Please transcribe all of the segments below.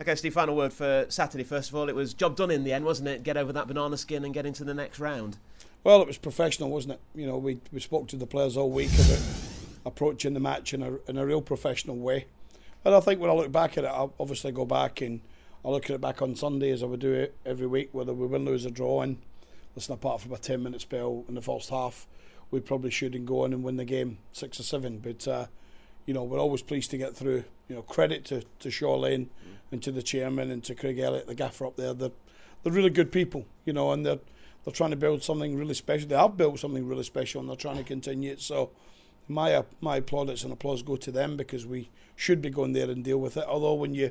Okay, Steve, final word for Saturday. First of all, it was job done in the end, wasn't it? Get over that banana skin and get into the next round. Well, it was professional, wasn't it? You know, we spoke to the players all week about approaching the match in a real professional way. And I think when I look back at it, I'll obviously go back and I'll look at it back on Sunday as I would do it every week, whether we win, lose or draw. And listen, apart from a 10-minute spell in the first half, we probably shouldn't go on and win the game 6 or 7. But you know, we're always pleased to get through. You know, credit to Shaw Lane and to the chairman and to Craig Elliott, the gaffer up there. They're really good people, you know, and they're trying to build something really special. They have built something really special and they're trying to continue it. So my plaudits and applause go to them, because we should be going there and deal with it. Although when you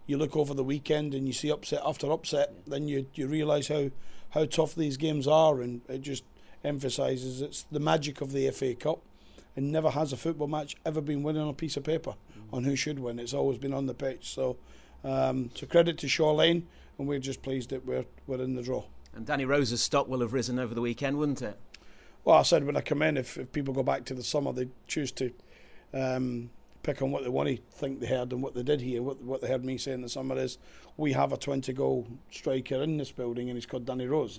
look over the weekend and you see upset after upset, then you realise how tough these games are, and it just emphasises it's the magic of the FA Cup. And never has a football match ever been won on a piece of paper on who should win. It's always been on the pitch. So credit to Shaw Lane, and we're just pleased that we're in the draw. And Danny Rose's stock will have risen over the weekend, wouldn't it? Well, I said when I come in, if people go back to the summer, they choose to pick on what they want to think they heard and what they did hear. What they heard me say in the summer is we have a 20-goal striker in this building, and he's called Danny Rose.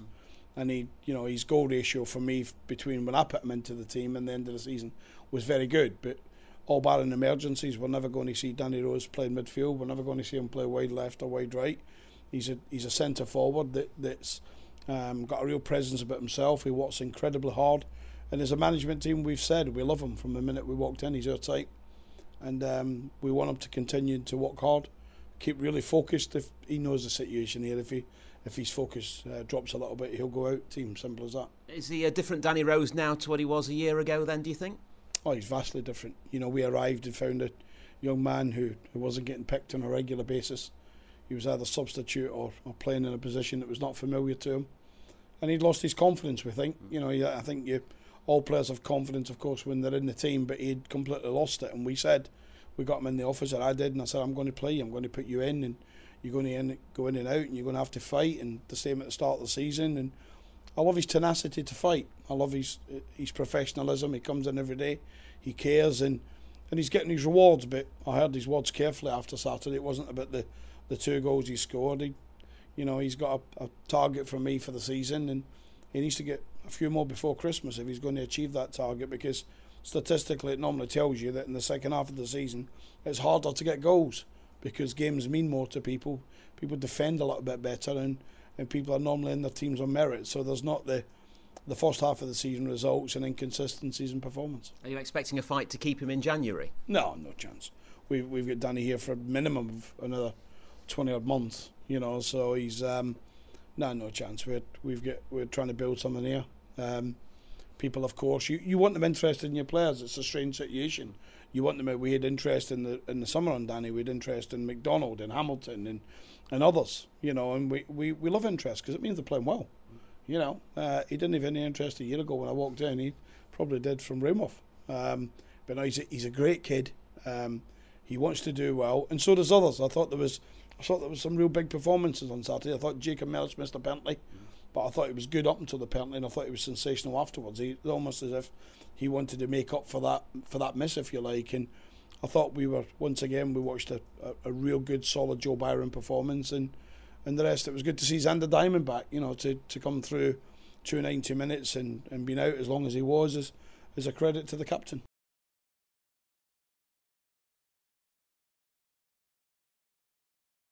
And his goal ratio for me between when I put him into the team and the end of the season was very good. But all barring emergencies, we're never going to see Danny Rose play midfield. We're never going to see him play wide left or wide right. He's a centre forward that's got a real presence about himself. He works incredibly hard. And as a management team, we've said we love him from the minute we walked in. He's our type. And we want him to continue to work hard, keep really focused. If he knows the situation here, if his focus drops a little bit, he'll go out team, simple as that. Is he a different Danny Rose now to what he was a year ago then, do you think? Oh, he's vastly different. You know, we arrived and found a young man who wasn't getting picked on a regular basis. He was either substitute or playing in a position that was not familiar to him. And he'd lost his confidence, we think. You know, I think all players have confidence, of course, when they're in the team, but he'd completely lost it. And we got him in the office, and I did, and I said, I'm going to play, I'm going to put you in, and you're going to go in and out, and you're going to have to fight. And the same at the start of the season. And I love his tenacity to fight. I love his professionalism. He comes in every day, he cares, and he's getting his rewards. But I heard his words carefully after Saturday. It wasn't about the 2 goals he scored. He's got a target from me for the season, and he needs to get a few more before Christmas if he's going to achieve that target, because statistically it normally tells you that in the second half of the season it's harder to get goals, because games mean more to people. People defend a little bit better, and people are normally in their teams on merit. So there's not the first half of the season results and inconsistencies in performance. Are you expecting a fight to keep him in January? No chance. We've got Danny here for a minimum of another 20 odd months. You know, so he's no chance. We're trying to build something here. People, of course, you want them interested in your players. It's a strange situation. You want them. We had interest in the summer on Danny. We had interest in McDonald and Hamilton and others. You know, and we love interest because it means they're playing well. You know, he didn't have any interest a year ago when I walked in. He probably did from Raymouth. But now he's a great kid. He wants to do well, and so does others. I thought there was some real big performances on Saturday. I thought Jacob Mellis missed a penalty, but I thought he was good up until the penalty, and I thought he was sensational afterwards. He almost as if he wanted to make up for that miss, if you like. And I thought we watched a real good, solid Joe Byron performance, and the rest. It was good to see Zander Diamond back. You know, to come through 290 minutes and been out as long as he was is a credit to the captain.